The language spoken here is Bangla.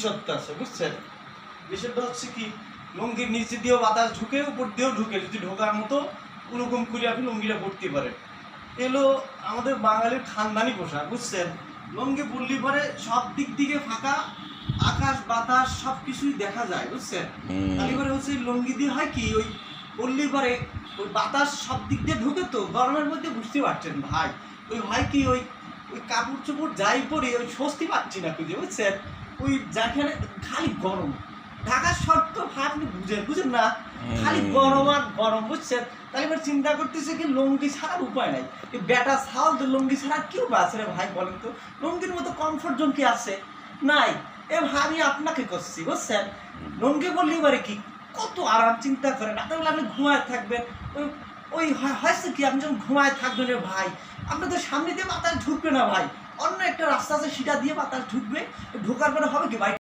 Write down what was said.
বিশেষত্ব আছে, বুঝছেন? বিষয়টা হচ্ছে কি, লুঙ্গির নিচে দিয়েও বাতাস ঢুকে, উপর দিয়েও ঢুকে, যদি ঢোকার মতো ওরকম করে আপনি লুঙ্গিটা পরতে পারেন। এলো আমাদের বাঙালির খানদানি পোশাক, বুঝছেন? লুঙ্গি পরলি পরে সব দিক দিকে ফাঁকা, আকাশ বাতাস সব কিছুই দেখা যায়, বুঝছেন? তাহলে পরে হচ্ছে লুঙ্গি দিয়ে হয় কি, ওই পরলি পরে ওই বাতাস সব দিক দিয়ে ঢুকে, তো গরমের মধ্যে বুঝতে পারছেন ভাই, ওই হয় কি, ওই ওই কাপড় চোপড় যাই পরে ওই স্বস্তি পাচ্ছি না খুঁজে, বুঝছেন? ওই যেখানে খালি গরম, ঢাকার শর্ত ভাই আপনি বুঝেন না, খালি গরম আর গরম, বুঝছেন? তাহলে এবার চিন্তা করতেছে কি, লুঙ্গি ছাড়ার উপায় নাই। এই বেটা ছাল তো লুঙ্গি ছাড়া কেউ আছে রে ভাই, বলেন তো? লুঙ্গির মতো কমফোর্ট জোন কি আছে? নাই। এ ভাই আমি আপনাকে করছি, বুঝছেন? লুঙ্গি বললে এবারে কি কত আরাম, চিন্তা করেন। রাতেবেলা আপনি ঘুমায় থাকবেন, ওই ওই হয়েছে কি, আপনি যখন ঘুমায় থাকবেন রে ভাই, আপনাদের সামনে দিয়ে বাতাস ঢুকবে না ভাই, অন্য একটা রাস্তা আছে সেটা দিয়ে বাতাস ঢুকবে, ঢোকার পরে হবে কি ভাই,